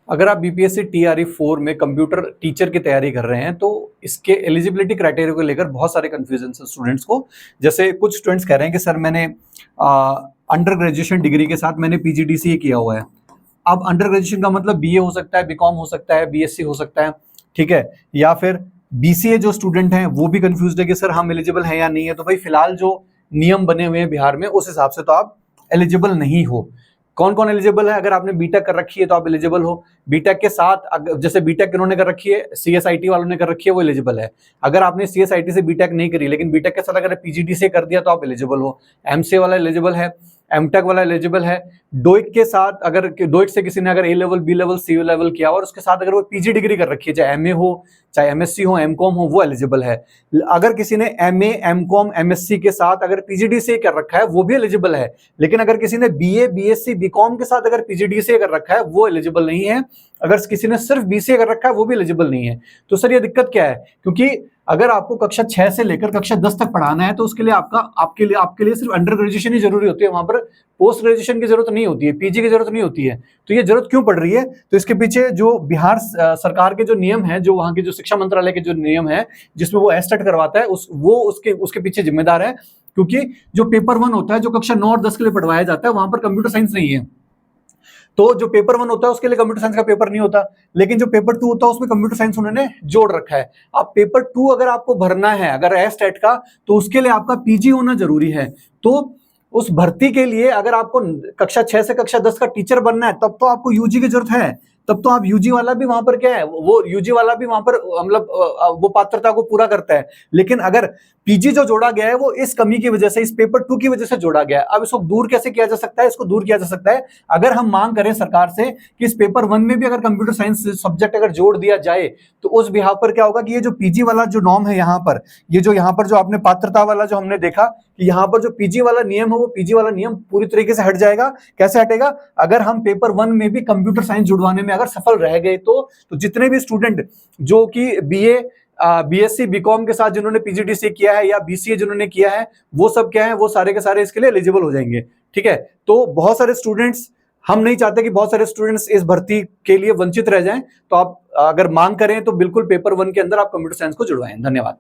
अगर आप BPSC TRE 4 में कंप्यूटर टीचर की तैयारी कर रहे हैं तो इसके एलिजिबिलिटी क्राइटेरिया को लेकर बहुत सारे कंफ्यूजन है स्टूडेंट्स को। जैसे कुछ स्टूडेंट्स कह रहे हैं कि सर मैंने अंडर ग्रेजुएशन डिग्री के साथ मैंने पीजीडीसीए किया हुआ है। अब अंडर ग्रेजुएशन का मतलब बीए हो सकता है, बीकॉम हो सकता है, बीएससी हो सकता है, ठीक है, या फिर बीसीए जो स्टूडेंट हैं वो भी कंफ्यूज है कि सर हम एलिजिबल हैं या नहीं है। तो भाई फिलहाल जो नियम बने हुए हैं बिहार में उस हिसाब से तो आप एलिजिबल नहीं हो। कौन कौन एलिजिबल है? अगर आपने बीटेक कर रखी है तो आप एलिजिबल हो। बीटेक के साथ जैसे बीटेक इन्होंने कर रखी है, सीएसआईटी वालों ने कर रखी है, वो एलिजिबल है। अगर आपने सीएसआईटी से बीटेक नहीं करी लेकिन बीटेक के साथ अगर पीजीडी से कर दिया तो आप एलिजिबल हो। एमसीए वाला एलिजिबल है, एमटेक वाला एलिजिबल है। डोइक के साथ अगर डोइक से किसी ने अगर ए लेवल, बी लेवल, सी लेवल किया और उसके साथ अगर वो पीजी डिग्री कर रखी है, चाहे एमए हो, चाहे एमएससी हो, एमकॉम हो, वो एलिजिबल है। अगर किसी ने एमए, एमकॉम, एमएससी के साथ अगर पीजीडी से कर रखा है वो भी एलिजिबल है। लेकिन अगर किसी ने बीए, बीएससी, बीकॉम के साथ अगर पीजीडी से कर रखा है वो एलिजिबल नहीं है। अगर किसी ने सिर्फ बीसीए कर रखा है वो भी एलिजिबल नहीं है। तो सर ये दिक्कत क्या है? क्योंकि अगर आपको कक्षा 6 से लेकर कक्षा 10 तक पढ़ाना है तो उसके लिए आपके लिए सिर्फ अंडर ग्रेजुएशन ही जरूरी होती है। वहां पर पोस्ट ग्रेजुएशन की जरूरत नहीं होती है, पीजी की जरूरत नहीं होती है। तो ये जरूरत क्यों पड़ रही है? तो इसके पीछे जो बिहार सरकार के जो नियम है, जो वहां के जो शिक्षा मंत्रालय के जो नियम है जिसमें वो एस्टेट करवाता है, उसके पीछे जिम्मेदार है। क्योंकि जो पेपर 1 होता है, जो कक्षा 9 और 10 के लिए पढ़वाया जाता है, वहां पर कंप्यूटर साइंस नहीं है। तो जो पेपर 1 होता है उसके लिए कंप्यूटर साइंस का पेपर नहीं होता, लेकिन जो पेपर 2 होता है उसमें कंप्यूटर साइंस उन्होंने जोड़ रखा है। अब पेपर 2 अगर आपको भरना है अगर एस्टेट का, तो उसके लिए आपका पीजी होना जरूरी है। तो उस भर्ती के लिए अगर आपको कक्षा 6 से कक्षा 10 का टीचर बनना है तब तो आपको यूजी की जरूरत है। तब तो आप यूजी वाला भी वहां पर क्या है, वो यूजी वाला भी वहां पर मतलब वो पात्रता को पूरा करता है। लेकिन अगर पीजी जो जोड़ा गया है वो इस कमी की वजह से, इस पेपर 2 की वजह से जोड़ा गया है। अब इसको दूर कैसे किया जा सकता है? इसको दूर किया जा सकता है अगर हम मांग करें सरकार से कि इस पेपर 1 में भी अगर कंप्यूटर साइंस सब्जेक्ट अगर जोड़ दिया जाए तो उस बिहाव पर क्या होगा कि ये जो पीजी वाला जो नॉर्म है यहाँ पर, ये जो यहाँ पर जो आपने पात्रता वाला जो हमने देखा कि यहाँ पर जो पीजी वाला नियम है वो पीजी वाला नियम पूरी तरीके से हट जाएगा। कैसे हटेगा? अगर हम पेपर 1 में भी कंप्यूटर साइंस जुड़वाने में अगर सफल रह गए तो जितने भी स्टूडेंट जो कि बीए, बीएससी, बीकॉम के साथ जिन्होंने पीजीडीसी किया है या बीसीए जिन्होंने किया है, वो सब क्या है, वो सारे के सारे इसके लिए एलिजिबल हो जाएंगे। ठीक है, तो बहुत सारे स्टूडेंट्स, हम नहीं चाहते कि बहुत सारे स्टूडेंट्स इस भर्ती के लिए वंचित रह जाएं। तो आप अगर मांग करें तो बिल्कुल पेपर 1 के अंदर आप कंप्यूटर साइंस को जुड़वाएं। धन्यवाद।